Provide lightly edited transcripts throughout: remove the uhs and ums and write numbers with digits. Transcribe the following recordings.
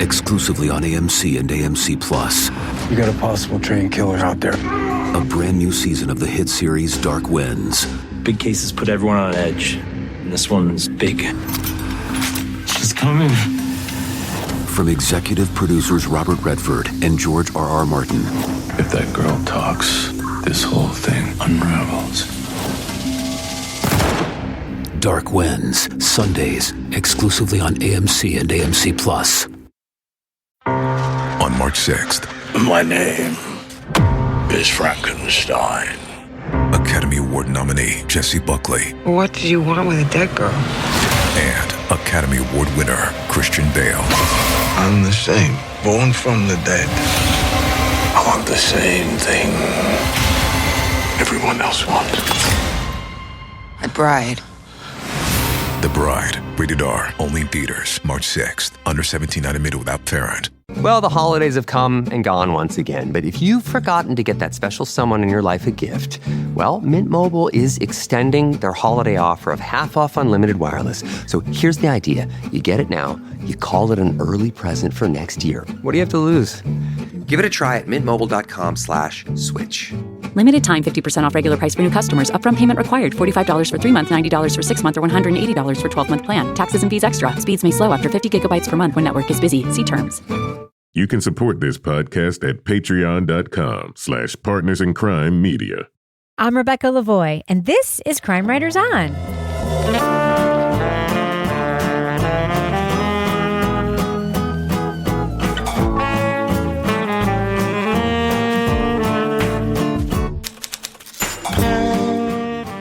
exclusively on AMC and AMC Plus. You got a possible train killer out there. A brand new season of the hit series Dark Winds. Big cases put everyone on edge, and this one's big. She's coming. From executive producers Robert Redford and George R.R. Martin. If that girl talks, this whole thing unravels. Dark Winds, Sundays, exclusively on AMC and AMC Plus. On March 6th, My name is Frankenstein. Academy Award nominee Jessie Buckley What did you want with a dead girl? and Academy Award winner Christian Bale I'm the same, born from the dead. I want the same thing everyone else wants. The Bride. The Bride, rated R, only in theaters, March 6th. Under 17 animated without parent. Well, the holidays have come and gone once again, but if you've forgotten to get that special someone in your life a gift, well, Mint Mobile is extending their holiday offer of half off unlimited wireless. So here's the idea. You get it now, you call it an early present for next year. What do you have to lose? Give it a try at mintmobile.com/switch. Limited time 50% off regular price for new customers. Upfront payment required. $45 for 3 months, $90 for 6 months, or $180 for 12-month plan. Taxes and fees extra. Speeds may slow after 50 gigabytes per month when network is busy. See terms. You can support this podcast at patreon.com/partnersincrimemedia. I'm Rebecca Lavoie, and this is Crime Writers On.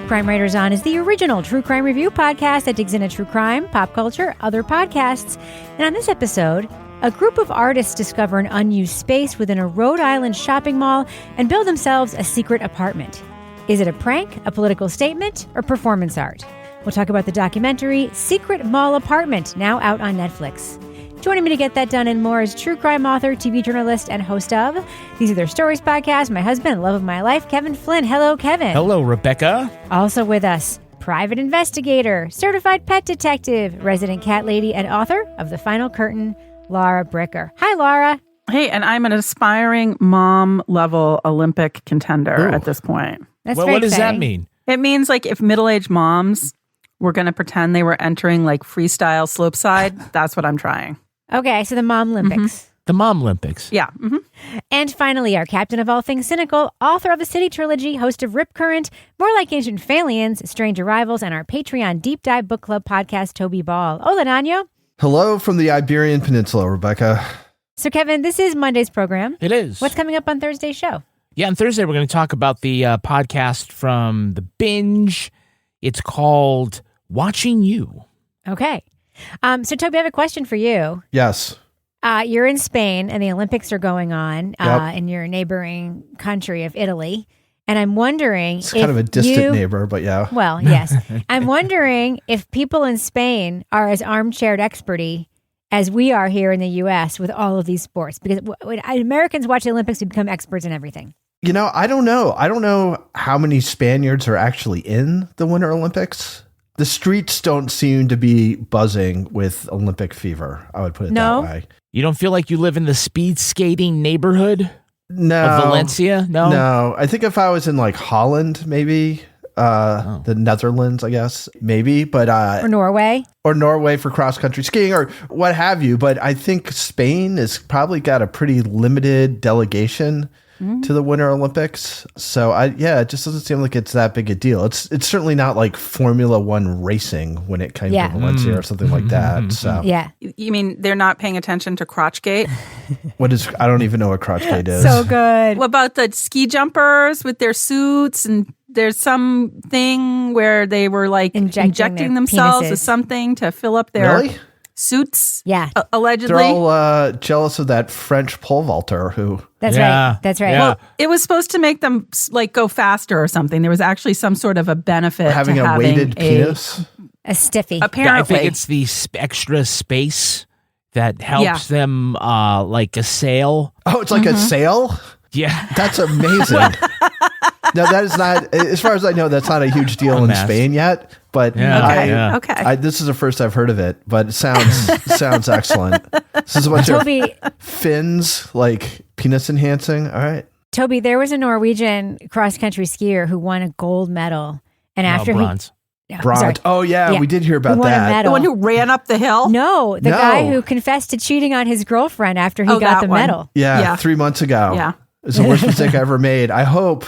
Crime Writers On is the original true crime review podcast that digs into true crime, pop culture, other podcasts. And on this episode, a group of artists discover an unused space within a Rhode Island shopping mall and build themselves a secret apartment. Is it a prank, a political statement, or performance art? We'll talk about the documentary Secret Mall Apartment, now out on Netflix. Joining me to get that done and more is true crime author, TV journalist, and host of These Are Their Stories podcast, my husband and love of my life, Kevin Flynn. Hello, Kevin. Hello, Rebecca. Also with us, private investigator, certified pet detective, resident cat lady, and author of The Final Curtain, Laura Bricker. Hi, Laura. Hey, and I'm an aspiring mom-level Olympic contender at this point. That's Well, what does that mean? It means like if middle-aged moms were going to pretend they were entering like freestyle slopestyle, that's what I'm trying. Okay, so the Mom Olympics. The Mom Olympics. Yeah. And finally, our captain of all things cynical, author of the City Trilogy, host of Rip Current, More Like Ancient Aliens, Strange Arrivals, and our Patreon Deep Dive Book Club podcast, Toby Ball. Hola, Nano. Hello from the Iberian Peninsula, Rebecca. So, Kevin, this is Monday's program. It is. What's coming up on Thursday's show? Yeah, on Thursday, we're going to talk about the podcast from The Binge. It's called Watching You. Okay. So, Toby, I have a question for you. Yes. You're in Spain, and the Olympics are going on Yep. in your neighboring country of Italy. And I'm wondering It's kind of a distant neighbor, but yeah. Well, yes. I'm wondering if people in Spain are as armchair experty as we are here in the U.S. with all of these sports. Because when Americans watch the Olympics, we become experts in everything. You know, I don't know. I don't know how many Spaniards are actually in the Winter Olympics. The streets don't seem to be buzzing with Olympic fever. I would put it that way. You don't feel like you live in the speed skating neighborhood? No. Of Valencia? No? No. I think if I was in like Holland, maybe, the Netherlands, I guess, maybe, but, or Norway for cross country skiing or what have you. But I think Spain has probably got a pretty limited delegation to the Winter Olympics. So it just doesn't seem like it's that big a deal. It's certainly not like Formula One racing when it came to Valencia or something like that. So yeah. You mean they're not paying attention to crotchgate? I don't even know what crotchgate is. So good. What about the ski jumpers with their suits? And there's some thing where they were like injecting themselves penises with something to fill up their suits. Yeah. Allegedly. They're all jealous of that French pole vaulter who. That's right. That's right. Yeah. Well, it was supposed to make them like go faster or something. There was actually some sort of a benefit having to a weighted penis. A stiffy. Apparently. I think it's the extra space that helps them like a sail. Oh, it's like a sail? Yeah. That's amazing. No, that is not, as far as I know, that's not a huge deal in Spain yet. But this is the first I've heard of it, but it sounds excellent. This is a bunch of fins, like penis enhancing. All right. Toby, there was a Norwegian cross-country skier who won a gold medal. And after bronze. Bronze. Oh, yeah, we did hear about that. The one who ran up the hill? No, the guy who confessed to cheating on his girlfriend after he got the medal. Yeah, 3 months ago. Yeah. It's the worst mistake I ever made. I hope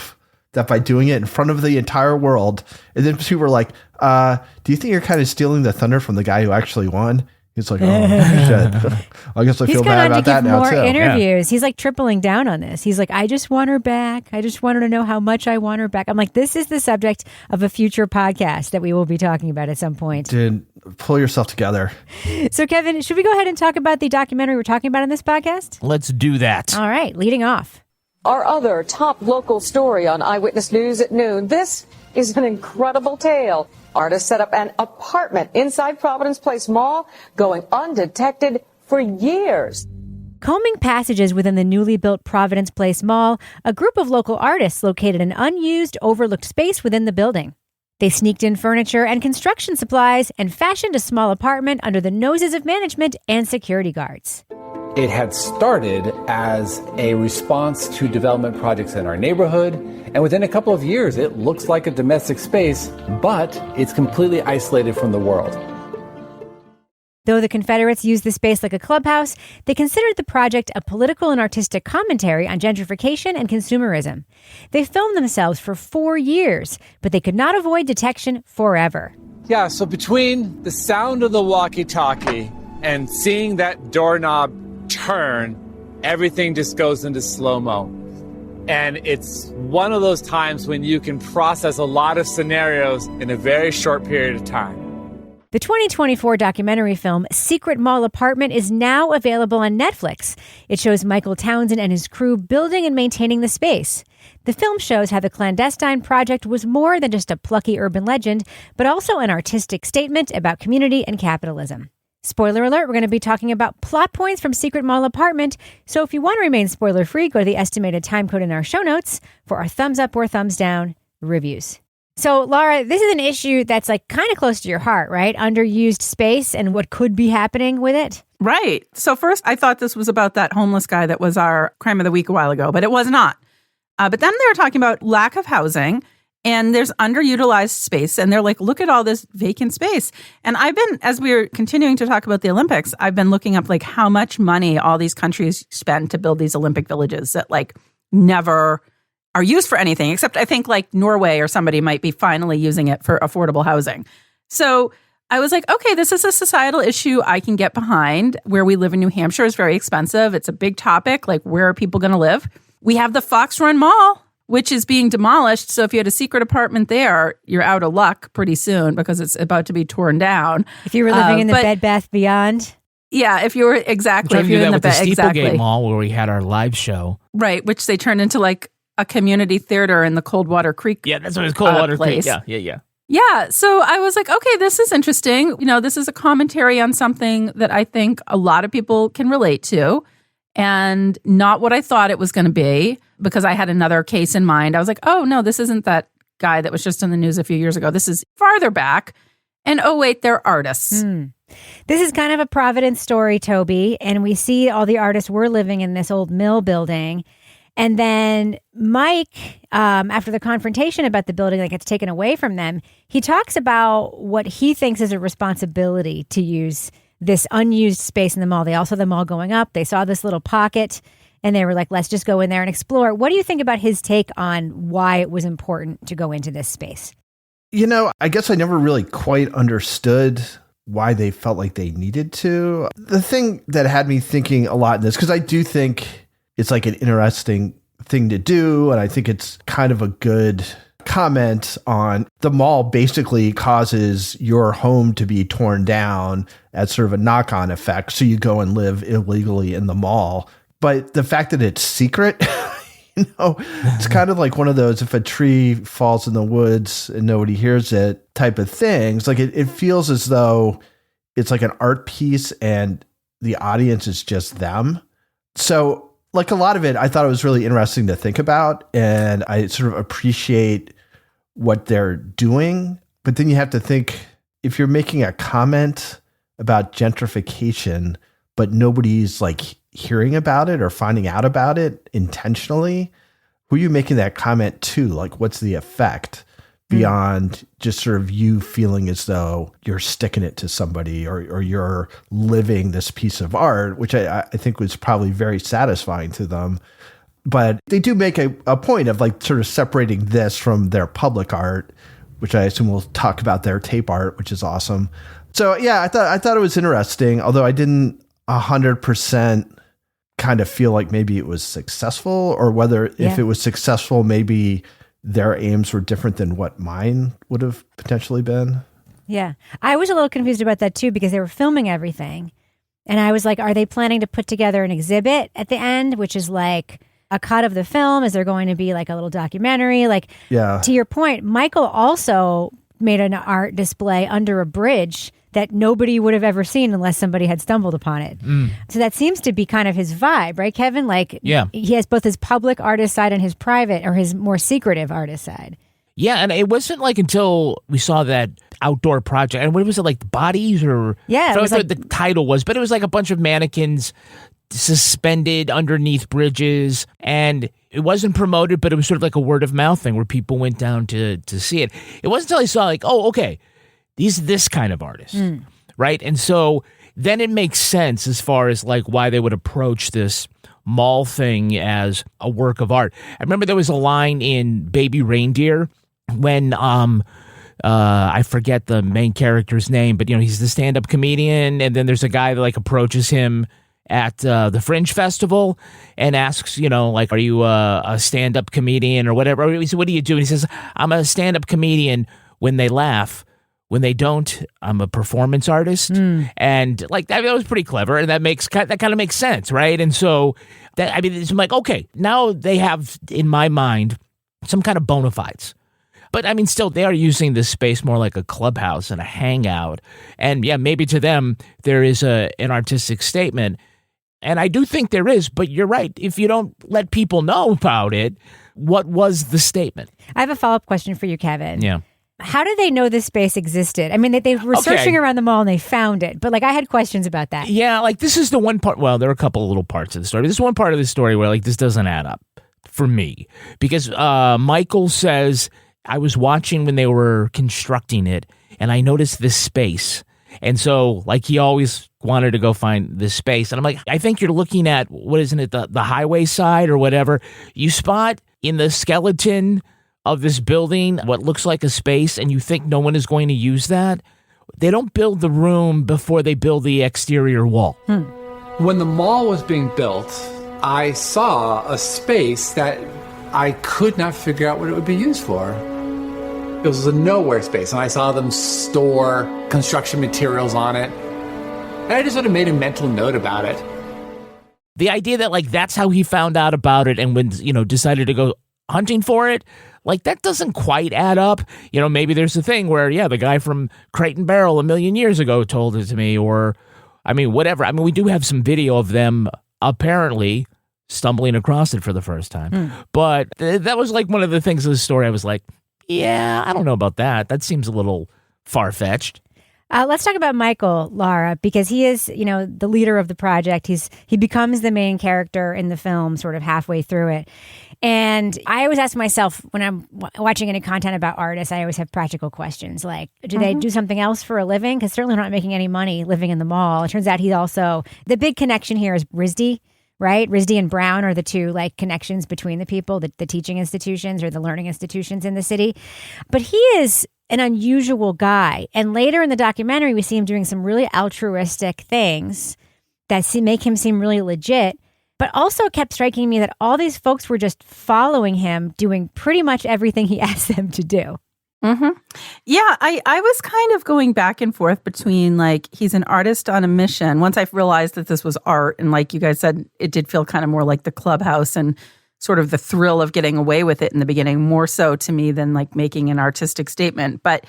that by doing it in front of the entire world, and then people were like, do you think you're kind of stealing the thunder from the guy who actually won? He's like, oh, shit. I guess I feel bad about that now, too. He's gone on to give more interviews. Yeah. He's like tripling down on this. He's like, I just want her back. I just want her to know how much I want her back. I'm like, this is the subject of a future podcast that we will be talking about at some point. Dude, pull yourself together. So, Kevin, should we go ahead and talk about the documentary we're talking about in this podcast? Let's do that. All right, leading off. Our other top local story on Eyewitness News at noon. This is an incredible tale. Artists set up an apartment inside Providence Place Mall, going undetected for years. Combing passages within the newly built Providence Place Mall, a group of local artists located an unused, overlooked space within the building. They sneaked in furniture and construction supplies and fashioned a small apartment under the noses of management and security guards. It had started as a response to development projects in our neighborhood, and within a couple of years, it looks like a domestic space, but it's completely isolated from the world. Though the Confederates used the space like a clubhouse, they considered the project a political and artistic commentary on gentrification and consumerism. They filmed themselves for 4 years, but they could not avoid detection forever. Yeah, so between the sound of the walkie-talkie and seeing that doorknob turn, everything just goes into slow-mo. And it's one of those times when you can process a lot of scenarios in a very short period of time. The 2024 documentary film Secret Mall Apartment is now available on Netflix. It shows Michael Townsend and his crew building and maintaining the space. The film shows how the clandestine project was more than just a plucky urban legend, but also an artistic statement about community and capitalism. Spoiler alert, we're going to be talking about plot points from Secret Mall Apartment. So if you want to remain spoiler-free, go to the estimated time code in our show notes for our thumbs up or thumbs down reviews. So, Laura, this is an issue that's like kind of close to your heart, right? Underused space and what could be happening with it. Right. So first, I thought this was about that homeless guy that was our crime of the week a while ago, but it was not. But then they were talking about lack of housing. And there's underutilized space. And they're like, look at all this vacant space. And I've been, as we're continuing to talk about the Olympics, I've been looking up like how much money all these countries spend to build these Olympic villages that like never are used for anything, except I think like Norway or somebody might be finally using it for affordable housing. So I was like, okay, this is a societal issue I can get behind. Where we live in New Hampshire is very expensive. It's a big topic. Like, where are people going to live? We have the Fox Run Mall, which is being demolished. So if you had a secret apartment there, you're out of luck pretty soon because it's about to be torn down. If you were living in the Bed Bath Beyond. Yeah, if you were exactly. If you're in the Steeplegate Mall where we had our live show. Right, which they turned into like a community theater in the Coldwater Creek. Yeah, that's what it's Coldwater place. Creek. Yeah. Yeah, so I was like, okay, this is interesting. You know, this is a commentary on something that I think a lot of people can relate to. And not what I thought it was going to be, because I had another case in mind. I was like, oh, no, this isn't that guy that was just in the news a few years ago. This is farther back. And oh, wait, they're artists. This is kind of a Providence story, Toby. And we see all the artists were living in this old mill building. And then Mike, after the confrontation about the building that gets taken away from them, he talks about what he thinks is a responsibility to use this unused space in the mall. They all saw the mall going up. They saw this little pocket and they were like, let's just go in there and explore. What do you think about his take on why it was important to go into this space? You know, I guess I never really quite understood why they felt like they needed to. The thing that had me thinking a lot in this, because I do think it's like an interesting thing to do. And I think it's kind of a good comment on the mall basically causes your home to be torn down as sort of a knock-on effect. So you go and live illegally in the mall. But the fact that it's secret, you know, it's kind of like one of those, if a tree falls in the woods and nobody hears it type of things. Like it feels as though it's like an art piece and the audience is just them. So like a lot of it, I thought it was really interesting to think about, and I sort of appreciate what they're doing. But then you have to think, if you're making a comment about gentrification, but nobody's like hearing about it or finding out about it intentionally, who are you making that comment to? Like, what's the effect beyond just sort of you feeling as though you're sticking it to somebody or you're living this piece of art, which I think was probably very satisfying to them. But they do make a point of like sort of separating this from their public art, which I assume we'll talk about their tape art, which is awesome. So yeah, I thought it was interesting, although I didn't 100% kind of feel like maybe it was successful, or whether if it was successful, maybe their aims were different than what mine would have potentially been. Yeah. I was a little confused about that too, because they were filming everything. And I was like, are they planning to put together an exhibit at the end, which is like a cut of the film? Is there going to be like a little documentary? Like, to your point, Michael also made an art display under a bridge that nobody would have ever seen unless somebody had stumbled upon it. So that seems to be kind of his vibe, right, Kevin? Like, he has both his public artist side and his private or his more secretive artist side. Yeah, and it wasn't like until we saw that outdoor project, and what was it, like the bodies or... Yeah, it was like the title was, but it was like a bunch of mannequins suspended underneath bridges, and it wasn't promoted, but it was sort of like a word of mouth thing where people went down to see it. It wasn't until I saw like, oh, okay, he's this kind of artist, right? And so then it makes sense as far as like why they would approach this mall thing as a work of art. I remember there was a line in Baby Reindeer when I forget the main character's name, but he's the stand-up comedian, and then there's a guy that like approaches him at the Fringe Festival and asks, like, are you a stand-up comedian or whatever? He said, what do you do? And he says, I'm a stand-up comedian when they laugh. When they don't, I'm a performance artist. And like that was pretty clever, and that kind of makes sense, right? And so I'm like, okay, now they have in my mind some kind of bona fides. But I mean, still, they are using this space more like a clubhouse and a hangout. And yeah, maybe to them there is an artistic statement. And I do think there is, but you're right. If you don't let people know about it, what was the statement? I have a follow-up question for you, Kevin. Yeah. How did they know this space existed? I mean, they were searching around the mall and they found it, but like I had questions about that. Yeah, like this is the one part. Well, there are a couple of little parts of the story. This is one part of the story where like this doesn't add up for me because Michael says, I was watching when they were constructing it and I noticed this space. And so like he always wanted to go find this space. And I'm like, I think you're looking at, what isn't it, the highway side or whatever. You spot in the skeleton of this building what looks like a space and you think no one is going to use that. They don't build the room before they build the exterior wall. When the mall was being built, I saw a space that I could not figure out what it would be used for. It was a nowhere space, and I saw them store construction materials on it. And I just sort of made a mental note about it. The idea that like that's how he found out about it and when decided to go hunting for it, like that doesn't quite add up. Maybe there's a thing where, the guy from Crate and Barrel 1,000,000 years ago told it to me, or, I mean, whatever. I mean, we do have some video of them apparently stumbling across it for the first time. But that was like one of the things of the story I was like, yeah, I don't know about that. That seems a little far-fetched. Let's talk about Michael, Laura, because he is, the leader of the project. He becomes the main character in the film sort of halfway through it. And I always ask myself when I'm watching any content about artists, I always have practical questions like, do they do something else for a living? Because certainly not making any money living in the mall. It turns out he's also, the big connection here is RISD, right? RISD and Brown are the two like connections between the people, the teaching institutions or the learning institutions in the city. But he is an unusual guy. And later in the documentary, we see him doing some really altruistic things that make him seem really legit, but also kept striking me that all these folks were just following him, doing pretty much everything he asked them to do. Yeah, I was kind of going back and forth between like he's an artist on a mission. Once I realized that this was art, and like you guys said, it did feel kind of more like the clubhouse and sort of the thrill of getting away with it in the beginning, more so to me than like making an artistic statement. But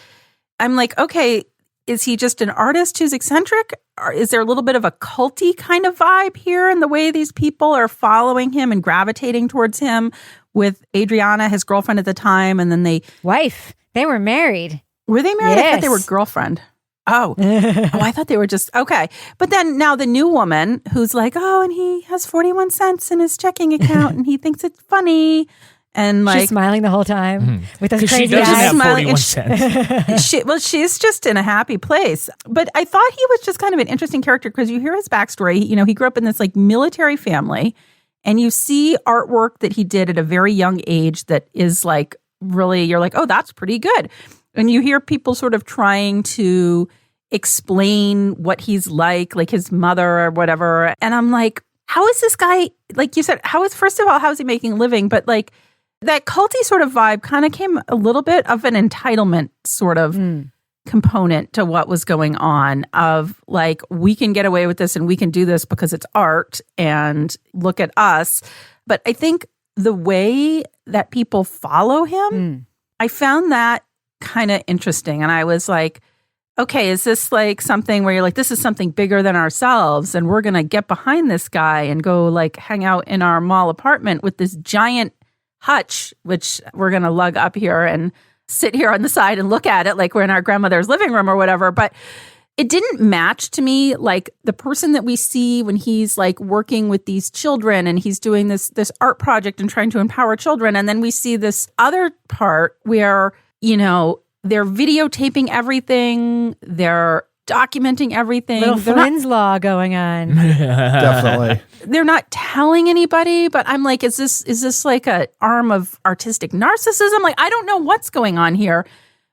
I'm like, okay, is he just an artist who's eccentric? Or is there a little bit of a culty kind of vibe here in the way these people are following him and gravitating towards him with Adriana, his girlfriend at the time, and then wife. They were married. Were they married? Yes. I thought they were girlfriend. Oh, I thought they were just, okay. But then now the new woman who's like, oh, and he has 41 cents in his checking account and he thinks it's funny. And like, she's smiling the whole time with those crazy she doesn't eyes. have 41 cents. She's just in a happy place. But I thought he was just kind of an interesting character because you hear his backstory. You know, he grew up in this like military family and you see artwork that he did at a very young age that is like really, you're like, oh, that's pretty good. And you hear people sort of trying to explain what he's like his mother or whatever. And I'm like, how is this guy, like you said, first of all, how is he making a living? But like that culty sort of vibe kind of came a little bit of an entitlement sort of component to what was going on of like, we can get away with this and we can do this because it's art and look at us. But I think the way that people follow him, I found that kind of interesting. And I was like, okay, is this like something where you're like, this is something bigger than ourselves and we're going to get behind this guy and go like hang out in our mall apartment with this giant hutch, which we're going to lug up here and sit here on the side and look at it like we're in our grandmother's living room or whatever. But it didn't match to me like the person that we see when he's like working with these children and he's doing this art project and trying to empower children. And then we see this other part where, you know, they're videotaping everything. They're documenting everything. Little Flyn's Law going on. Definitely. They're not telling anybody, but I'm like, is this like an arm of artistic narcissism? Like, I don't know what's going on here.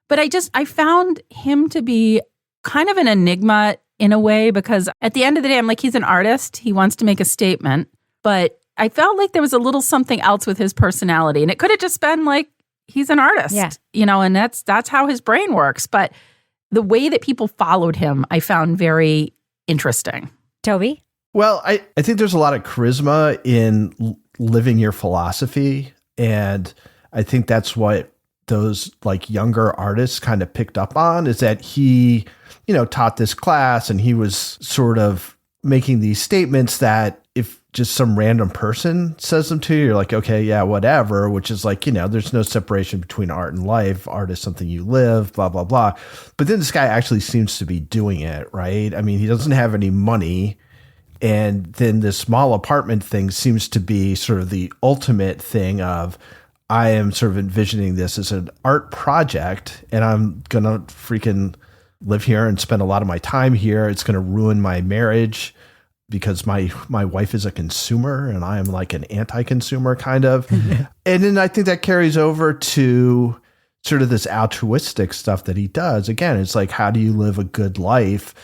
But I found him to be kind of an enigma in a way, because at the end of the day, I'm like, he's an artist. He wants to make a statement. But I felt like there was a little something else with his personality. And it could have just been like, he's an artist, you know, and that's how his brain works. But the way that people followed him, I found very interesting. Toby? Well, I think there's a lot of charisma in living your philosophy. And I think that's what those like younger artists kind of picked up on, is that he, you know, taught this class and he was sort of making these statements that if just some random person says them to you, you're like, okay, yeah, whatever, which is like, you know, there's no separation between art and life. Art is something you live, blah, blah, blah. But then this guy actually seems to be doing it, right? I mean, he doesn't have any money. And then this small apartment thing seems to be sort of the ultimate thing of, I am sort of envisioning this as an art project and I'm going to freaking live here and spend a lot of my time here. It's going to ruin my marriage because my wife is a consumer and I am like an anti-consumer kind of. And then I think that carries over to sort of this altruistic stuff that he does. Again, it's like, how do you live a good life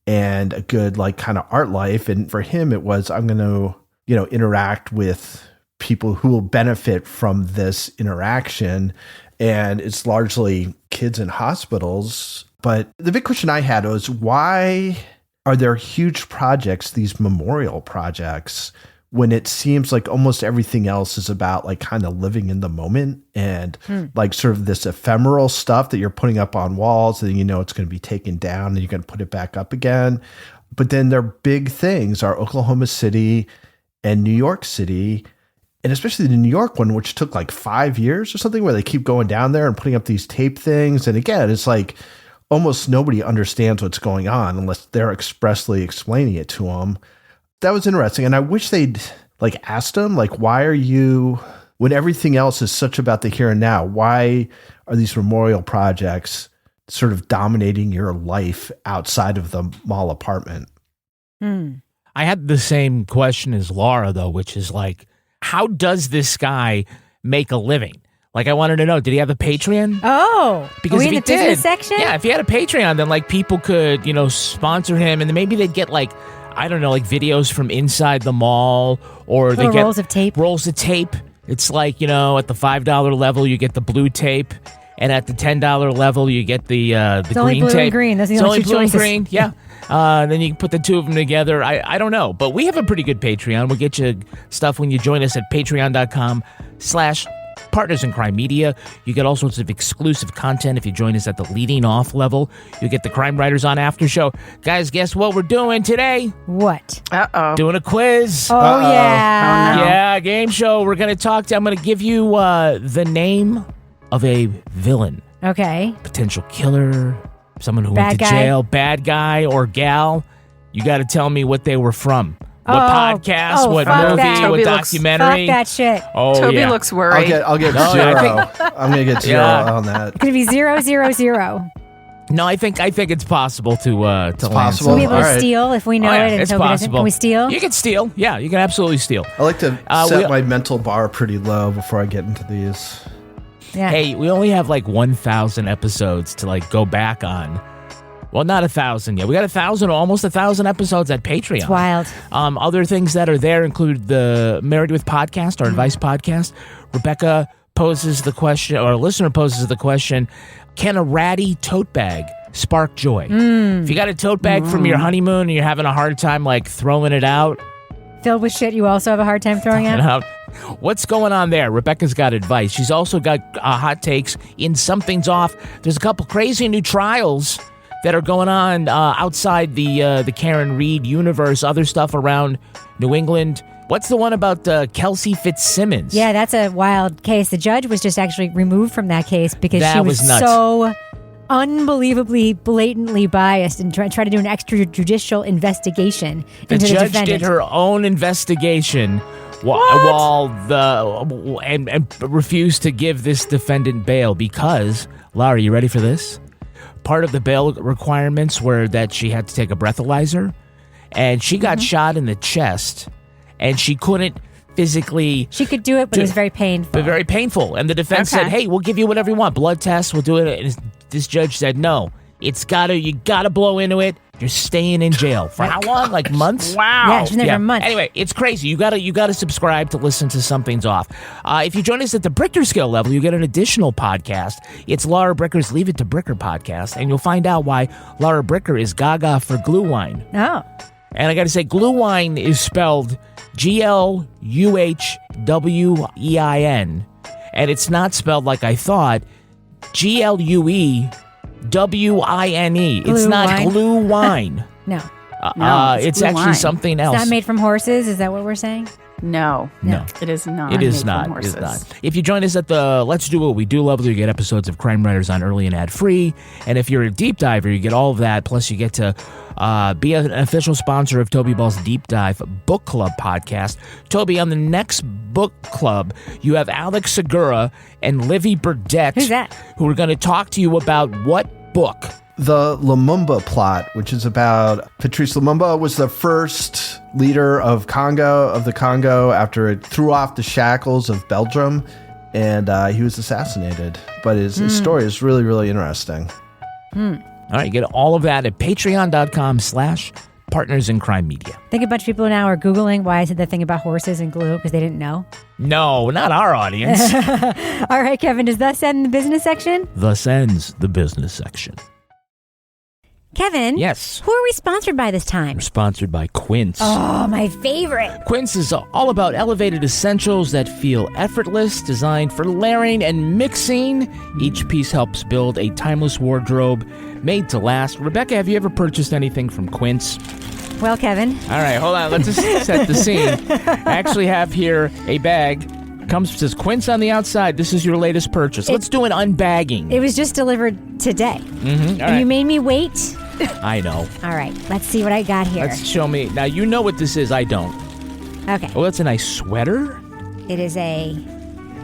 and a good like kind of art life? And for him, it was, I'm going to, you know, interact with people who will benefit from this interaction. And it's largely kids in hospitals. But the big question I had was, why are there huge projects, these memorial projects, when it seems like almost everything else is about like kind of living in the moment and like sort of this ephemeral stuff that you're putting up on walls and you know it's going to be taken down and you're going to put it back up again. But then their big things are Oklahoma City and New York City, and especially the New York one, which took like 5 years or something, where they keep going down there and putting up these tape things. And again, it's like almost nobody understands what's going on unless they're expressly explaining it to them. That was interesting. And I wish they'd like asked them, like, why are you, when everything else is such about the here and now, why are these memorial projects sort of dominating your life outside of the mall apartment? I had the same question as Laura, though, which is like, how does this guy make a living? Like, I wanted to know, did he have a Patreon? Oh, because if in he the business did, section? yeah, if he had a Patreon, then like people could, you know, sponsor him, and then maybe they'd get like, I don't know, like videos from inside the mall, or they get rolls of tape. Rolls of tape. It's like, you know, at the $5 level you get the blue tape, and at the $10 level you get the it's green only blue tape. and green. That's the it's only only two blue choices. and green. Yeah. Then you can put the two of them together. I don't know, but we have a pretty good Patreon. We'll get you stuff when you join us at patreon.com/plucky. Partners in Crime Media. You get all sorts of exclusive content if you join us at the leading off level. You get the Crime Writers on After Show. Guys, guess what we're doing today? What? Uh-oh. Doing a quiz. Oh, yeah. Oh, no. Yeah, game show. We're going to I'm going to give you the name of a villain. Okay. Potential killer, someone who Bad went to guy. jail, bad guy or gal. You got to tell me what they were from. What podcast, what movie, that. what documentary. Fuck that shit. Oh, Toby yeah. looks worried. I'll get No, zero. I I'm gonna get zero on that. It's going to be 0, 0, 0. No, I think it's possible to land possible. We'll be able to All right. steal if we know it. And it's Toby doesn't. possible. Can we steal? You can steal. Yeah, you can absolutely steal. I like to set my mental bar pretty low before I get into these. Yeah. Hey, we only have like 1,000 episodes to like go back on. Well, not 1,000 yet. We got 1,000, almost 1,000 episodes at Patreon. It's wild. Other things that are there include the Married with Podcast, our advice podcast. Rebecca poses the question, or a listener poses the question, can a ratty tote bag spark joy? If you got a tote bag from your honeymoon and you're having a hard time like throwing it out. Filled with shit you also have a hard time throwing out? What's going on there? Rebecca's got advice. She's also got hot takes in Something's Off. There's a couple crazy new trials that are going on outside the Karen Reed universe, other stuff around New England. What's the one about Kelsey Fitzsimmons? Yeah, that's a wild case. The judge was just actually removed from that case because That she was was nuts. so unbelievably, blatantly biased and try to do an extrajudicial investigation The into the judge defendant. did her own investigation while and refused to give this defendant bail because, Laura, you ready for this? Part of the bail requirements were that she had to take a breathalyzer, and she got shot in the chest, and she couldn't physically. She could do it, but it was very painful. But very painful. And the defense said, hey, we'll give you whatever you want. Blood tests, we'll do it. And this judge said, no, you gotta blow into it. You're staying in jail. For how long? Like months? Wow. Yeah, she's been there for months. Anyway, it's crazy. You gotta subscribe to listen to Something's Off. If you join us at the Bricker scale level, you get an additional podcast. It's Laura Bricker's Leave It to Bricker podcast, and you'll find out why Laura Bricker is gaga for glue wine. Oh. And I gotta say, glue wine is spelled GLUHWEIN, and it's not spelled like I thought. GLUEWINE. It's Glue not wine? glue wine. No. It's glue actually wine. something else. It's not made from horses? Is that what we're saying? No. It is not. It is It not. is Horses. not. If you join us at the Let's Do What We Do level, you get episodes of Crime Writers on early and ad-free. And if you're a deep diver, you get all of that. Plus, you get to be an official sponsor of Toby Ball's Deep Dive Book Club podcast. Toby, on the next book club, you have Alex Segura and Livy Burdett. Who's that? Who are going to talk to you about what book? The Lumumba plot, which is about Patrice Lumumba was the first leader of the Congo after it threw off the shackles of Belgium, and he was assassinated. But his story is really, really interesting. All right, you get all of that at patreon.com/Partners in Crime Media. I think a bunch of people now are Googling why I said that thing about horses and glue because they didn't know. No, not our audience. All right, Kevin, does thus end the business section? Thus ends the business section. Kevin? Yes. Who are we sponsored by this time? We're sponsored by Quince. Oh, my favorite. Quince is all about elevated essentials that feel effortless, designed for layering and mixing. Each piece helps build a timeless wardrobe made to last. Rebecca, have you ever purchased anything from Quince? Well, Kevin. All right, hold on. Let's just set the scene. I actually have here a bag. Says Quince on the outside. This is your latest purchase. Let's do an unbagging. It was just delivered today. All right. You made me wait. I know. All right, let's see what I got here. Let's show me. Now, you know what this is. I don't. Okay. Oh, that's a nice sweater. It is a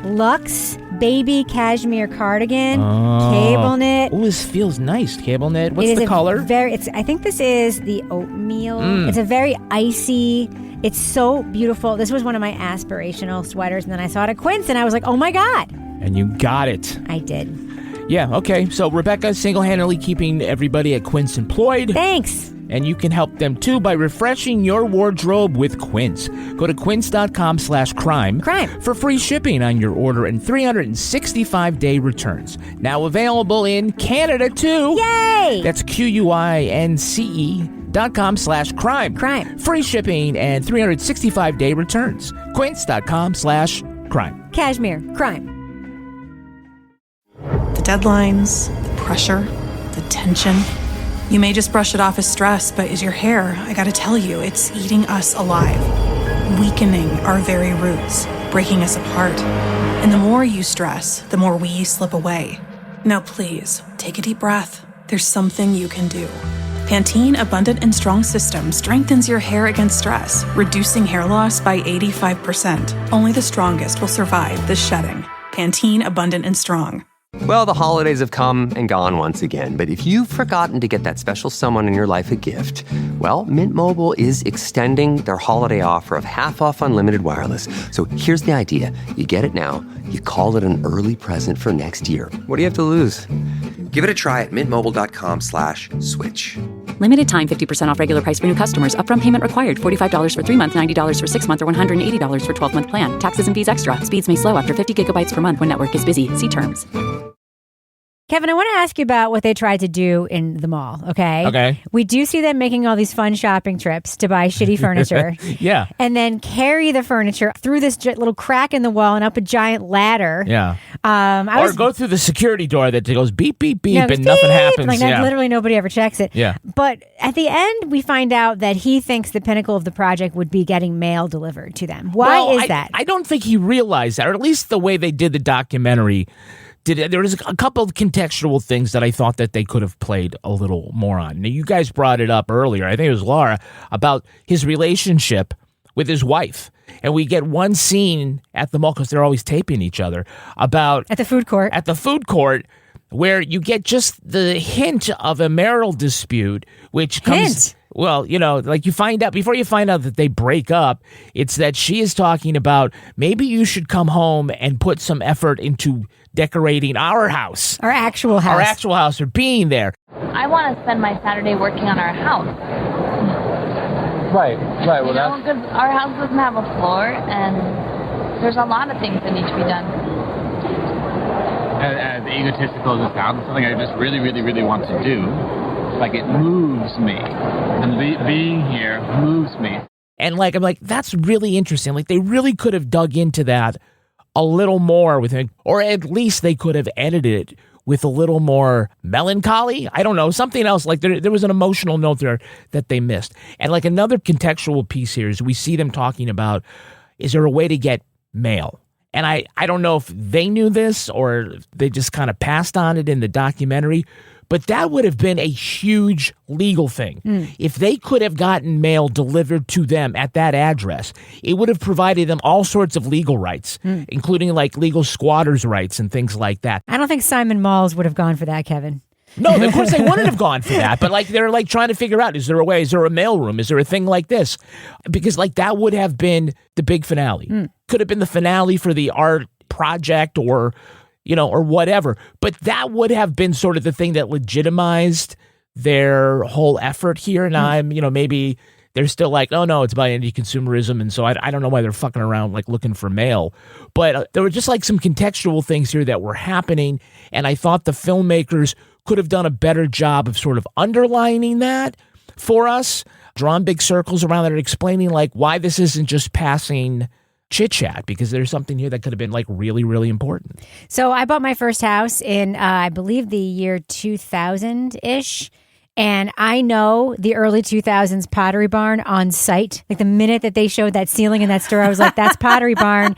Luxe baby cashmere cardigan, Oh. cable knit. Oh, this feels nice. Cable knit. What's It is the a color? I think this is the oatmeal. It's a very icy. It's so beautiful. This was one of my aspirational sweaters, and then I saw it at Quince, and I was like, oh my God. And you got it. I did. Yeah, okay. So Rebecca single-handedly keeping everybody at Quince employed. Thanks. And you can help them too by refreshing your wardrobe with Quince. Go to quince.com/crime for free shipping on your order and 365-day returns. Now available in Canada too. Yay! That's QUINCE.com/crime. Free shipping and 365-day returns. Quince.com/crime. Cashmere. Crime. The deadlines, the pressure, the tension. You may just brush it off as stress, but is your hair, I gotta tell you, it's eating us alive, weakening our very roots, breaking us apart. And the more you stress, the more we slip away. Now please, take a deep breath. There's something you can do. Pantene Abundant and Strong System strengthens your hair against stress, reducing hair loss by 85%. Only the strongest will survive this shedding. Pantene Abundant and Strong. Well, the holidays have come and gone once again, but if you've forgotten to get that special someone in your life a gift, well, Mint Mobile is extending their holiday offer of half off unlimited wireless. So here's the idea. You get it now, you call it an early present for next year. What do you have to lose? Give it a try at mintmobile.com/switch. Limited time 50% off regular price for new customers. Upfront payment required. $45 for 3 months, $90 for 6 months, or $180 for 12-month plan. Taxes and fees extra. Speeds may slow after 50 gigabytes per month when network is busy. See terms. Kevin, I want to ask you about what they tried to do in the mall, okay? Okay. We do see them making all these fun shopping trips to buy shitty furniture. Yeah. And then carry the furniture through this little crack in the wall and up a giant ladder. Yeah. Or go through the security door that goes beep, beep, beep, and beep, nothing happens. Like, literally nobody ever checks it. Yeah. But at the end, we find out that he thinks the pinnacle of the project would be getting mail delivered to them. Why is that? I don't think he realized that, or at least the way they did the documentary. There was a couple of contextual things that I thought that they could have played a little more on. Now, you guys brought it up earlier, I think it was Laura, about his relationship with his wife. And we get one scene at the mall, because they're always taping each other, about... At the food court. At the food court, where you get just the hint of a marital dispute, which comes... Hint? Well, like you find out, before you find out that they break up, it's that she is talking about, maybe you should come home and put some effort into decorating our house. Our actual house. Our actual house, or being there. I want to spend my Saturday working on our house. Right. Well, because our house doesn't have a floor, and there's a lot of things that need to be done. As egotistical as it sounds, something I just really, really, really want to do. Like, it moves me. And being here moves me. And I'm like, that's really interesting. Like, they really could have dug into that a little more with him, or at least they could have edited it with a little more melancholy. I don't know, something else. Like, there was an emotional note there that they missed. And like, another contextual piece here is we see them talking about, is there a way to get mail? And I don't know if they knew this or they just kind of passed on it in the documentary, but that would have been a huge legal thing. If they could have gotten mail delivered to them at that address, it would have provided them all sorts of legal rights, including like legal squatters' rights and things like that. I don't think Simon Malls would have gone for that, Kevin. No, of course they wouldn't have gone for that. But like, they're like trying to figure out, is there a way? Is there a mailroom? Is there a thing like this? Because like, that would have been the big finale. Could have been the finale for the art project, or whatever. But that would have been sort of the thing that legitimized their whole effort here. And I'm, maybe they're still like, oh no, it's by anti-consumerism. And so I don't know why they're fucking around like looking for mail. But there were just like some contextual things here that were happening. And I thought the filmmakers could have done a better job of sort of underlining that for us, drawn big circles around it, explaining like why this isn't just passing chit-chat, because there's something here that could have been like really, really important. So I bought my first house in, I believe, the year 2000-ish. And I know the early 2000s Pottery Barn on site. Like the minute that they showed that ceiling in that store, I was like, that's Pottery Barn.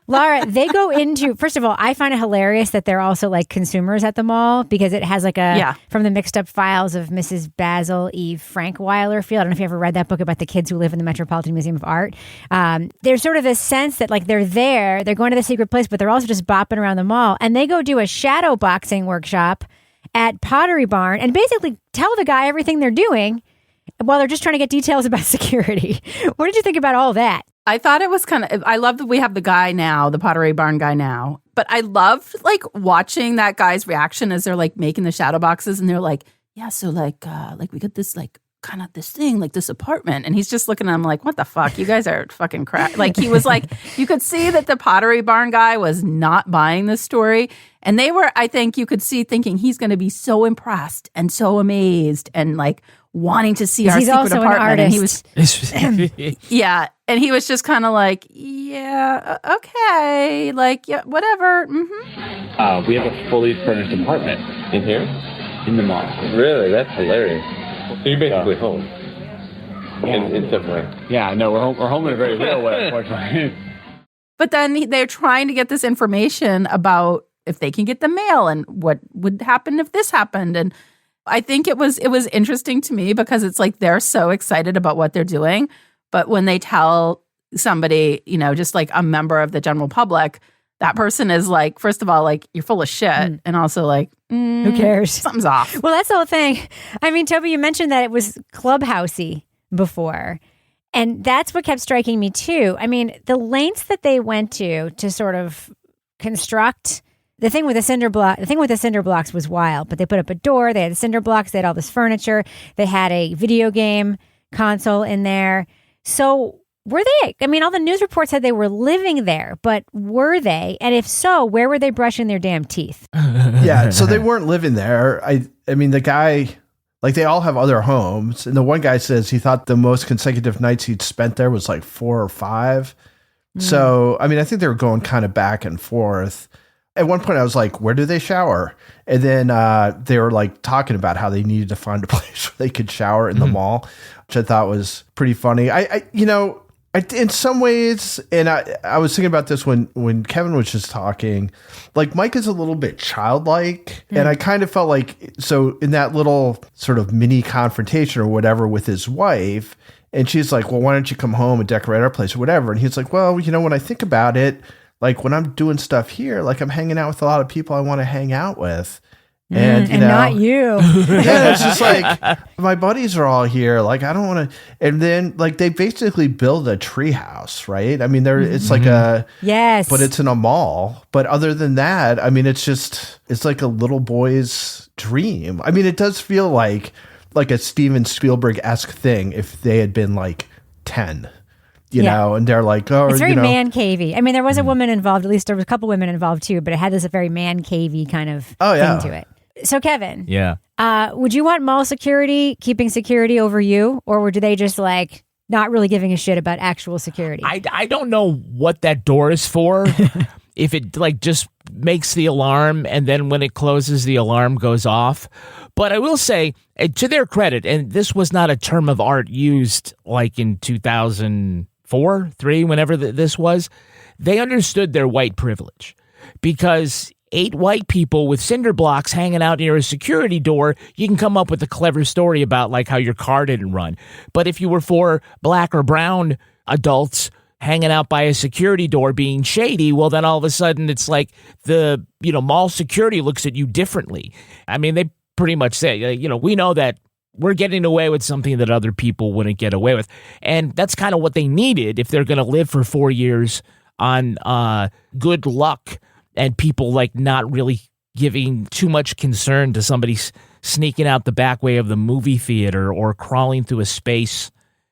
Laura, they go into, first of all, I find it hilarious that they're also like consumers at the mall, because it has like from the mixed up files of Mrs. Basil E. Frankweiler field. I don't know if you ever read that book about the kids who live in the Metropolitan Museum of Art. There's sort of this sense that like they're going to the secret place, but they're also just bopping around the mall. And they go do a shadow boxing workshop at Pottery Barn and basically tell the guy everything they're doing while they're just trying to get details about security. What did you think about all that? I thought it was I love that we have the guy now, the Pottery Barn guy now. But I loved like watching that guy's reaction as they're like making the shadow boxes, and they're like, yeah, so like we got this like kind of this thing, like this apartment. And he's just looking at him like, what the fuck? You guys are fucking crap. Like he was like, you could see that the Pottery Barn guy was not buying this story. And they were, I think you could see thinking he's going to be so impressed and so amazed and like wanting to see our secret also apartment. An and artist. he was, yeah. And he was just kind of like, yeah, okay. Like, yeah, whatever. Mm-hmm. We have a fully furnished apartment. In here? In the mall. Really? That's hilarious. So you're basically home. Yeah. In some way. Yeah, no, we're home in a very real way, unfortunately. But then they're trying to get this information about if they can get the mail and what would happen if this happened. And I think it was interesting to me because it's like they're so excited about what they're doing. But when they tell somebody, just like a member of the general public, that person is like, first of all, like, you're full of shit. And also like, who cares? Something's off. Well, that's the whole thing. I mean, Toby, you mentioned that it was clubhousey before. And that's what kept striking me too. I mean, the lengths that they went to sort of construct the thing with the cinder blocks was wild, but they put up a door, they had the cinder blocks, they had all this furniture, they had a video game console in there. So were they, I mean, all the news reports said they were living there, but were they? And if so, where were they brushing their damn teeth? Yeah, so they weren't living there. I mean, the guy, like, they all have other homes. And the one guy says he thought the most consecutive nights he'd spent there was like 4 or 5. So, I mean, I think they were going kind of back and forth. At one point I was like, where do they shower? And then they were like talking about how they needed to find a place where they could shower in the mall, which I thought was pretty funny. I in some ways, and I was thinking about this when Kevin was just talking, like Mike is a little bit childlike. And I kind of felt like, so in that little sort of mini confrontation or whatever with his wife, and she's like, well, why don't you come home and decorate our place or whatever? And he's like, well, when I think about it, like when I'm doing stuff here, like I'm hanging out with a lot of people I want to hang out with. And, not you. Yeah, it's just like my buddies are all here. Like I don't want to. And then like they basically build a tree house, right? I mean, it's like yes, but it's in a mall. But other than that, I mean, it's like a little boy's dream. I mean, it does feel like a Steven Spielberg-esque thing if they had been like 10. You know, and they're like, oh, it's very man cavey. I mean, there was a woman involved, at least there was a couple women involved too, but it had this very man cavey kind of thing to it. So, Kevin, would you want mall security keeping security over you, or do they just like not really giving a shit about actual security? I don't know what that door is for. If it like just makes the alarm and then when it closes, the alarm goes off. But I will say, to their credit, and this was not a term of art used like in 2004, 3, whenever this was, they understood their white privilege. Because 8 white people with cinder blocks hanging out near a security door, you can come up with a clever story about like how your car didn't run. But if you were 4 black or brown adults hanging out by a security door being shady, well, then all of a sudden it's like the, mall security looks at you differently. I mean, they pretty much say, we know that we're getting away with something that other people wouldn't get away with. And that's kind of what they needed if they're going to live for 4 years on good luck and people like not really giving too much concern to somebody sneaking out the back way of the movie theater or crawling through a space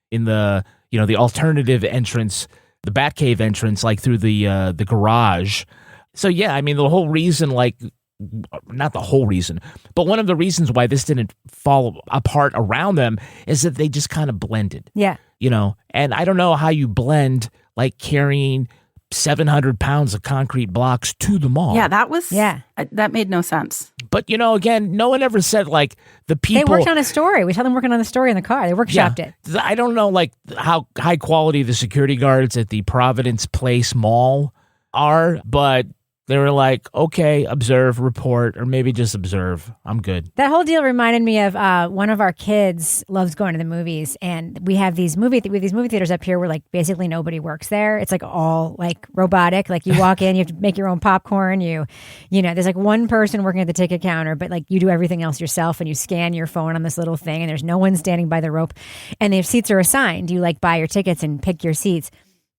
in the, the alternative entrance, the Batcave entrance, like through the garage. So, yeah, I mean, the whole reason, like, not the whole reason, but one of the reasons why this didn't fall apart around them is that they just kind of blended. Yeah. And I don't know how you blend like carrying 700 pounds of concrete blocks to the mall. Yeah, that made no sense. But, again, no one ever said like the people. They worked on a story. We saw them working on the story in the car. They workshopped it. I don't know like how high quality the security guards at the Providence Place Mall are, but they were like, okay, observe, report, or maybe just observe. I'm good. That whole deal reminded me of one of our kids loves going to the movies, and we have these movie theaters up here where like basically nobody works there. It's like all like robotic. Like you walk in, you have to make your own popcorn. There's like one person working at the ticket counter, but like you do everything else yourself, and you scan your phone on this little thing, and there's no one standing by the rope, and the seats are assigned. You like buy your tickets and pick your seats.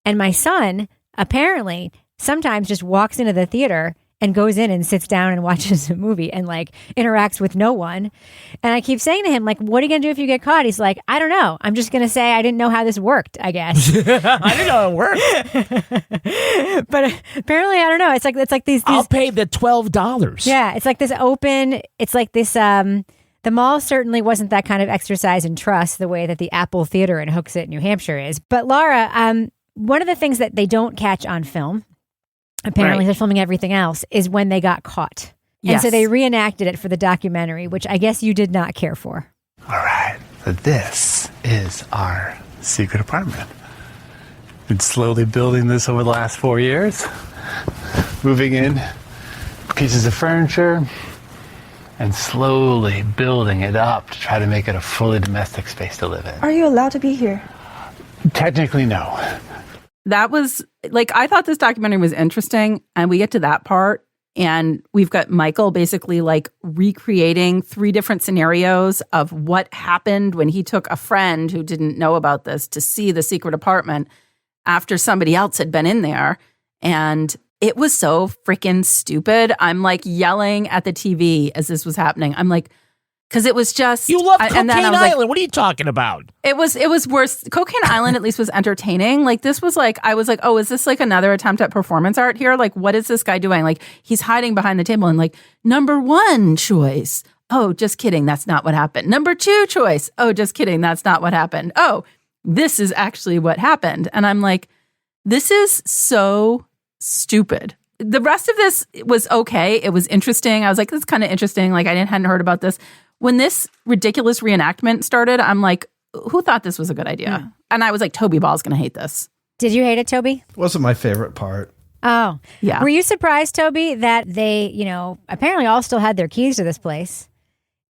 And my son apparently sometimes just walks into the theater and goes in and sits down and watches a movie and like interacts with no one. And I keep saying to him, like, what are you going to do if you get caught? He's like, I don't know. I'm just going to say I didn't know how this worked, I guess. I didn't know it worked. But apparently, I don't know. It's like these I'll pay the $12. Yeah. It's like this open, it's like this, the mall certainly wasn't that kind of exercise in trust the way that the Apple Theater in Hooksett, New Hampshire is. But Laura, one of the things that they don't catch on film apparently they're filming everything else, is when they got caught. And so they reenacted it for the documentary, which I guess you did not care for. All right, so this is our secret apartment. Been slowly building this over the last 4 years. Moving in pieces of furniture and slowly building it up to try to make it a fully domestic space to live in. Are you allowed to be here? Technically, no. That was, like, I thought this documentary was interesting, and we get to that part, and we've got Michael basically, like, recreating 3 different scenarios of what happened when he took a friend who didn't know about this to see the secret apartment after somebody else had been in there, and it was so freaking stupid. I'm, like, yelling at the TV as this was happening. I'm like, because it was just... You love Cocaine Island. Like, what are you talking about? It was worse. Cocaine Island at least was entertaining. Like, this was like, I was like, oh, is this like another attempt at performance art here? Like, what is this guy doing? Like, he's hiding behind the table and like, number 1 choice. Oh, just kidding. That's not what happened. Number 2 choice. Oh, just kidding. That's not what happened. Oh, this is actually what happened. And I'm like, this is so stupid. The rest of this was okay. It was interesting. I was like, this is kind of interesting. Like, hadn't heard about this. When this ridiculous reenactment started, I'm like, who thought this was a good idea? Mm. And I was like, Toby Ball's going to hate this. Did you hate it, Toby? Wasn't my favorite part. Oh. Yeah. Were you surprised, Toby, that they, apparently all still had their keys to this place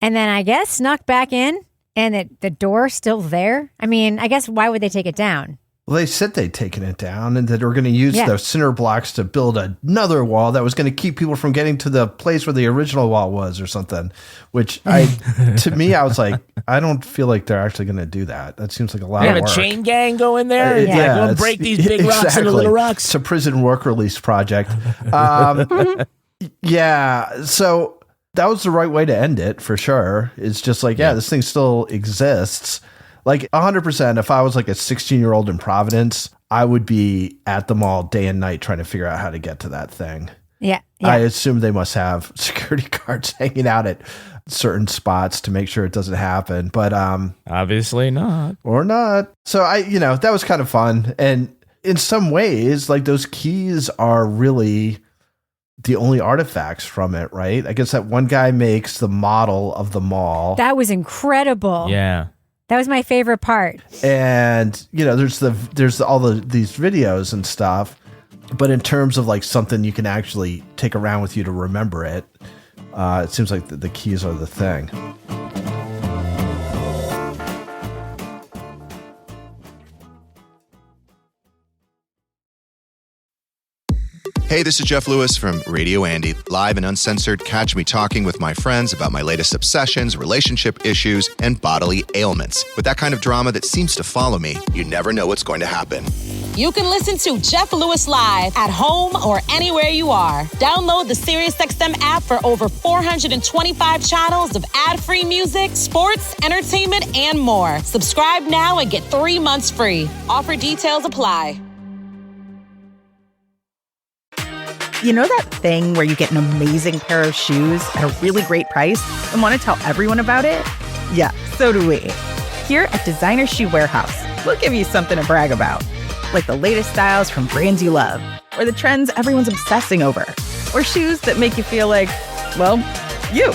and then I guess snuck back in and that the door's still there? I mean, I guess why would they take it down? Well, they said they'd taken it down and that they were going to use the cinder blocks to build another wall that was going to keep people from getting to the place where the original wall was or something, which to me, I was like, I don't feel like they're actually going to do that. That seems like a lot of work. A chain gang go in there? Go and break these big rocks into little rocks. It's a prison work release project. So that was the right way to end it for sure. It's just like, this thing still exists. Like 100%, if I was like a 16-year-old in Providence, I would be at the mall day and night trying to figure out how to get to that thing. Yeah. I assume they must have security guards hanging out at certain spots to make sure it doesn't happen. But obviously not. Or not. So that was kind of fun. And in some ways, like those keys are really the only artifacts from it, right? I guess that one guy makes the model of the mall. That was incredible. Yeah. That was my favorite part. And, there's all these videos and stuff. But in terms of like something you can actually take around with you to remember it, it seems like the keys are the thing. Hey, this is Jeff Lewis from Radio Andy, live and uncensored. Catch me talking with my friends about my latest obsessions, relationship issues, and bodily ailments. With that kind of drama that seems to follow me, you never know what's going to happen. You can listen to Jeff Lewis live at home or anywhere you are. Download the SiriusXM app for over 425 channels of ad-free music, sports, entertainment, and more. Subscribe now and get 3 months free. Offer details apply. You know that thing where you get an amazing pair of shoes at a really great price and want to tell everyone about it? Yeah, so do we. Here at Designer Shoe Warehouse, we'll give you something to brag about. Like the latest styles from brands you love, or the trends everyone's obsessing over, or shoes that make you feel like, well, you.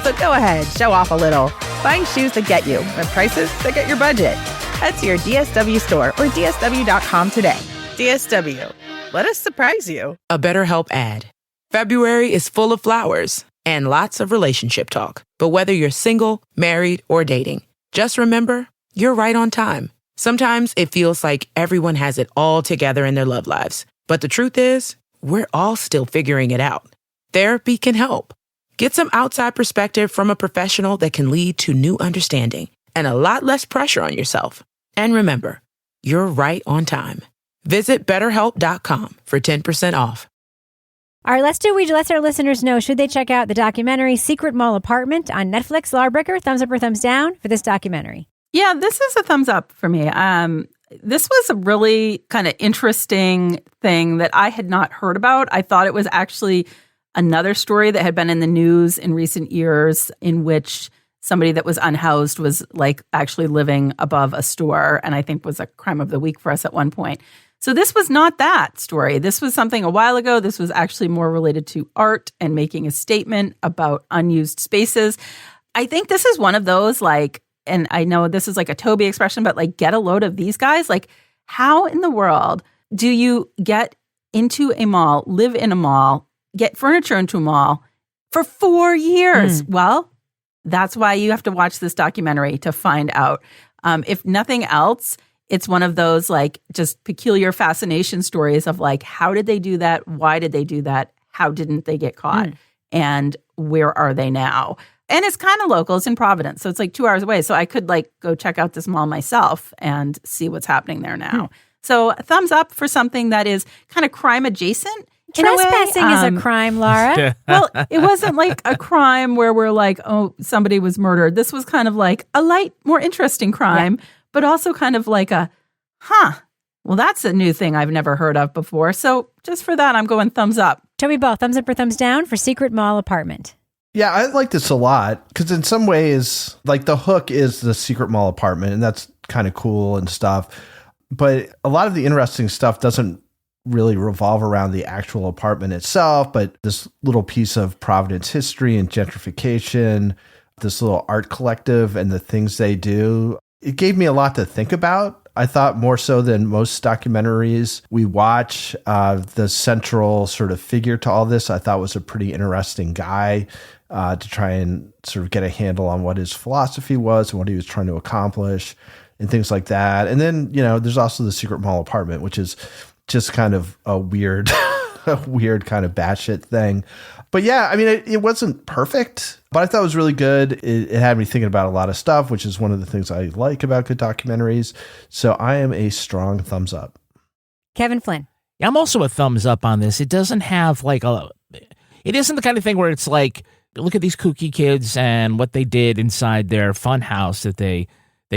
So go ahead, show off a little. Find shoes that get you at prices that get your budget. Head to your DSW store or DSW.com today. DSW. Let us surprise you. A BetterHelp ad. February is full of flowers and lots of relationship talk. But whether you're single, married, or dating, just remember, you're right on time. Sometimes it feels like everyone has it all together in their love lives. But the truth is, we're all still figuring it out. Therapy can help. Get some outside perspective from a professional that can lead to new understanding and a lot less pressure on yourself. And remember, you're right on time. Visit BetterHelp.com for 10% off. All right, let's our listeners know, should they check out the documentary Secret Mall Apartment on Netflix? Lawbreaker, thumbs up or thumbs down for this documentary? Yeah, this is a thumbs up for me. This was a really kind of interesting thing that I had not heard about. I thought it was actually another story that had been in the news in recent years in which somebody that was unhoused was like actually living above a store, and I think was a crime of the week for us at one point. So this was not that story. This was something a while ago. This was actually more related to art and making a statement about unused spaces. I think this is one of those, like, and I know this is like a Toby expression, but like, get a load of these guys. Like, how in the world do you get into a mall, live in a mall, get furniture into a mall for 4 years? Well, that's why you have to watch this documentary to find out. If nothing else, it's one of those like just peculiar fascination stories of like, how did they do that? Why did they do that? How didn't they get caught? And where are they now? And it's kind of local. It's in Providence. So it's like 2 hours away. So I could like go check out this mall myself and see what's happening there now. So thumbs up for something that is kind of crime adjacent. Trespassing is a crime, Laura. Well, it wasn't like a crime where we're like, oh, somebody was murdered. This was kind of like a light, more interesting crime, but also kind of like a, well, that's a new thing I've never heard of before. So just for that, I'm going thumbs up. Toby Ball, thumbs up or thumbs down for Secret Mall Apartment? Yeah, I like this a lot because in some ways, like the hook is the secret mall apartment, and that's kind of cool and stuff. But a lot of the interesting stuff doesn't really revolve around the actual apartment itself, but this little piece of Providence history and gentrification, this little art collective and the things they do. It gave me a lot to think about. I thought more so than most documentaries we watch, the central sort of figure to all this, I thought was a pretty interesting guy to try and sort of get a handle on what his philosophy was and what he was trying to accomplish and things like that. And then, you know, there's also the secret mall apartment, which is just kind of a weird, kind of batshit thing. But yeah, I mean, it wasn't perfect, but I thought it was really good. It had me thinking about a lot of stuff, which is one of the things I like about good documentaries. So I am a strong thumbs up. Kevin Flynn. Yeah, I'm also a thumbs up on this. It doesn't have it isn't the kind of thing where it's like, look at these kooky kids and what they did inside their fun house that they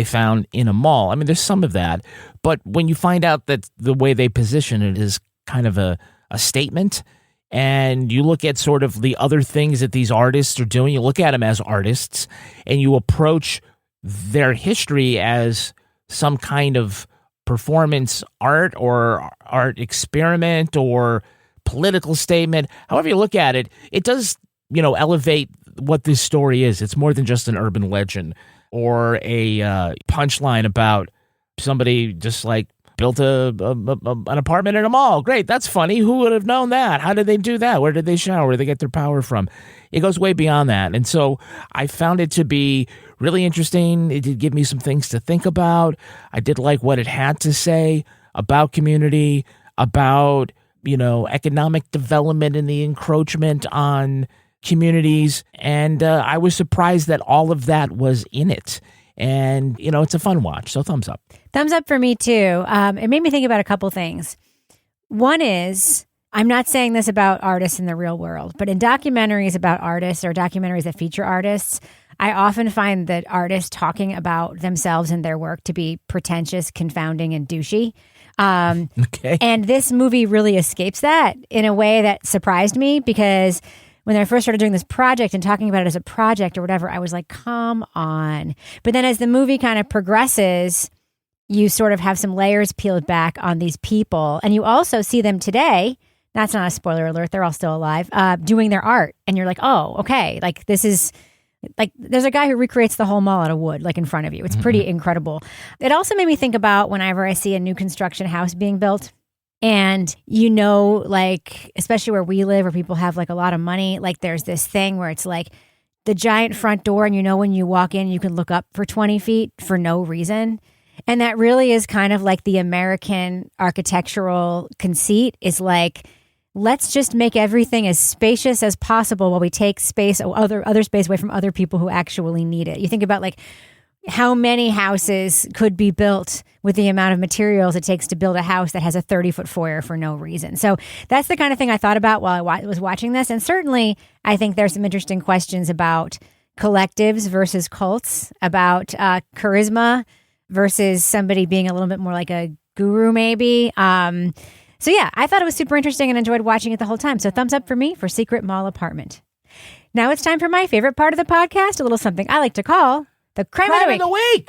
found in a mall. I mean, there's some of that, but when you find out that the way they position it is kind of a statement, and you look at sort of the other things that these artists are doing, you look at them as artists, and you approach their history as some kind of performance art or art experiment or political statement, however you look at it, it does, elevate what this story is. It's more than just an urban legend or a punchline about somebody just like built an apartment in a mall. Great, that's funny. Who would have known that? How did they do that? Where did they shower? Where did they get their power from? It goes way beyond that. And so I found it to be really interesting. It did give me some things to think about. I did like what it had to say about community, about, economic development and the encroachment on communities. And I was surprised that all of that was in it. And, it's a fun watch. So thumbs up. Thumbs up for me, too. It made me think about a couple things. One is, I'm not saying this about artists in the real world, but in documentaries about artists or documentaries that feature artists, I often find that artists talking about themselves and their work to be pretentious, confounding, and douchey. Okay. And this movie really escapes that in a way that surprised me, because when I first started doing this project and talking about it as a project or whatever, I was like, come on. But then as the movie kind of progresses, you sort of have some layers peeled back on these people. And you also see them today. That's not a spoiler alert. They're all still alive, doing their art. And you're like, oh, okay. Like this is like, there's a guy who recreates the whole mall out of wood, like in front of you. It's pretty incredible. It also made me think about whenever I see a new construction house being built. And, like, especially where we live, where people have like a lot of money, like there's this thing where it's like the giant front door. And when you walk in, you can look up for 20 feet for no reason. And that really is kind of like the American architectural conceit, is like, let's just make everything as spacious as possible while we take space, other space away from other people who actually need it. You think about like how many houses could be built with the amount of materials it takes to build a house that has a 30-foot foyer for no reason. So that's the kind of thing I thought about while I was watching this. And certainly I think there's some interesting questions about collectives versus cults, about charisma versus somebody being a little bit more like a guru maybe. So yeah, I thought it was super interesting and enjoyed watching it the whole time. So thumbs up for me for Secret Mall Apartment. Now it's time for my favorite part of the podcast, a little something I like to call The Crime of the Week.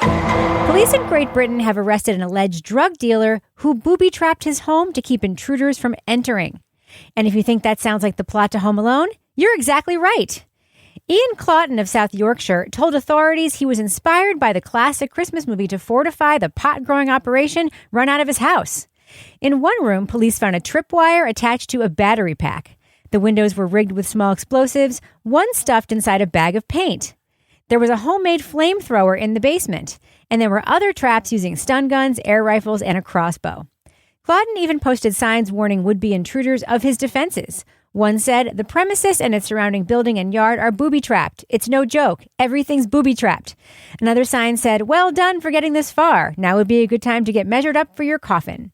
Police in Great Britain have arrested an alleged drug dealer who booby-trapped his home to keep intruders from entering. And if you think that sounds like the plot to Home Alone, you're exactly right. Ian Claughton of South Yorkshire told authorities he was inspired by the classic Christmas movie to fortify the pot-growing operation run out of his house. In one room, police found a tripwire attached to a battery pack. The windows were rigged with small explosives, one stuffed inside a bag of paint. There was a homemade flamethrower in the basement, and there were other traps using stun guns, air rifles, and a crossbow. Claughton even posted signs warning would-be intruders of his defenses. One said, "The premises and its surrounding building and yard are booby-trapped. It's no joke. Everything's booby-trapped." Another sign said, "Well done for getting this far. Now would be a good time to get measured up for your coffin."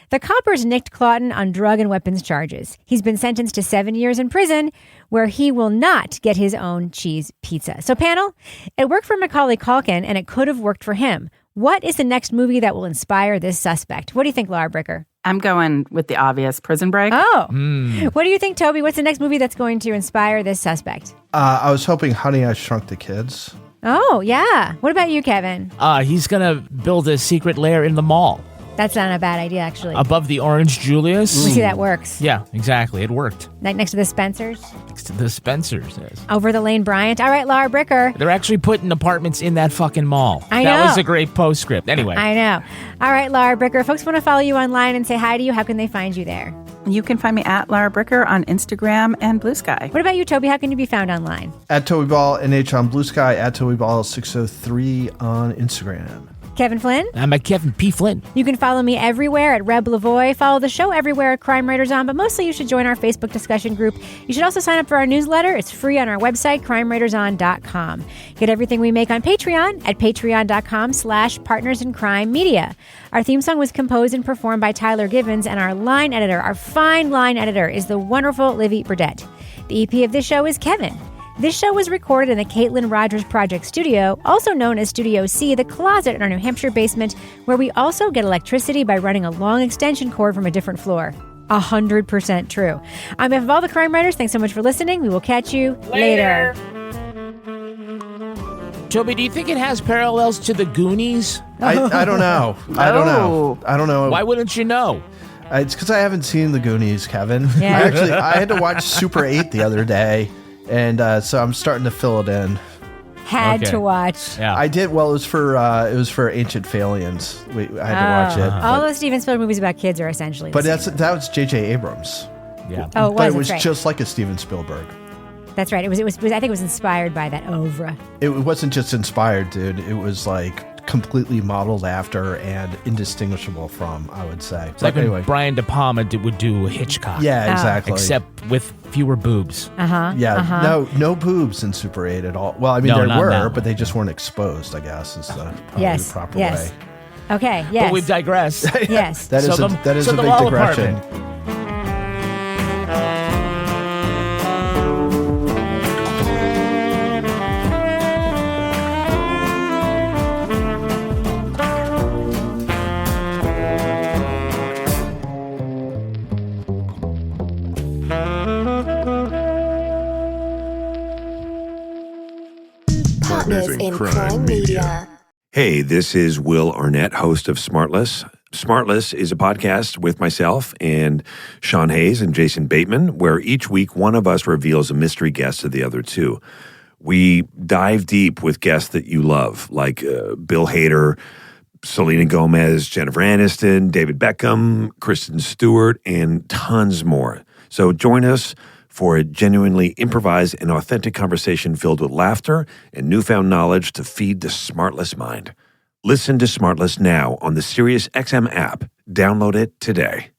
The coppers nicked Claughton on drug and weapons charges. He's been sentenced to 7 years in prison, where he will not get his own cheese pizza. So, panel, it worked for Macaulay Culkin, and it could have worked for him. What is the next movie that will inspire this suspect? What do you think, Laura Bricker? I'm going with the obvious, Prison Break. Oh. What do you think, Toby? What's the next movie that's going to inspire this suspect? I was hoping Honey, I Shrunk the Kids. Oh, yeah. What about you, Kevin? He's going to build a secret lair in the mall. That's not a bad idea, actually. Above the Orange Julius. We see that works. Yeah, exactly. It worked. Next to the Spencers. Next to the Spencers, yes. Over the Lane Bryant. All right, Laura Bricker. They're actually putting apartments in that fucking mall. I know. That was a great postscript. Anyway. I know. All right, Laura Bricker. If folks want to follow you online and say hi to you, how can they find you there? You can find me at Laura Bricker on Instagram and Blue Sky. What about you, Toby? How can you be found online? At Toby Ball NH on Blue Sky, at Toby Ball 603 on Instagram. Kevin Flynn? I'm at Kevin P. Flynn. You can follow me everywhere at Reb Lavoie. Follow the show everywhere at Crime Writers On, but mostly you should join our Facebook discussion group. You should also sign up for our newsletter. It's free on our website, crimewriterson.com. Get everything we make on Patreon at patreon.com/partnersincrimemedia. Our theme song was composed and performed by Tyler Givens, and our line editor, our fine line editor, is the wonderful Livy Burdett. The EP of this show is Kevin. This show was recorded in the Caitlin Rogers Project Studio, also known as Studio C, the closet in our New Hampshire basement, where we also get electricity by running a long extension cord from a different floor. 100% true. On behalf of all the crime writers, thanks so much for listening. We will catch you later. Toby, do you think it has parallels to the Goonies? I don't know. I don't know. Why wouldn't you know? It's because I haven't seen the Goonies, Kevin. Yeah. I had to watch Super 8 the other day. And so I'm starting to fill it in. Had to watch. Yeah. I did. Well, it was for Ancient Aliens. I had to watch it. All those Steven Spielberg movies about kids are essentially the But same. that was J.J. Abrams. Yeah. Oh, But it was that's right. just like a Steven Spielberg. That's right. It was. I think it was inspired by that oeuvre. It wasn't just inspired, dude. It was like completely modeled after and indistinguishable from, I would say. It's like when Brian De Palma would do Hitchcock. Yeah, exactly. Except with fewer boobs. Yeah, no boobs in Super 8 at all. Well, I mean, No, there not were, now. but they just weren't exposed, I guess, is the proper way. Okay, yes. But we've digressed. Yes. That is a big digression. Partners in Crime Media. Hey, this is Will Arnett, host of Smartless. Smartless is a podcast with myself and Sean Hayes and Jason Bateman, where each week one of us reveals a mystery guest to the other two. We dive deep with guests that you love, like Bill Hader, Selena Gomez, Jennifer Aniston, David Beckham, Kristen Stewart, and tons more. So join us for a genuinely improvised and authentic conversation filled with laughter and newfound knowledge to feed the Smartless mind. Listen to Smartless now on the SiriusXM app. Download it today.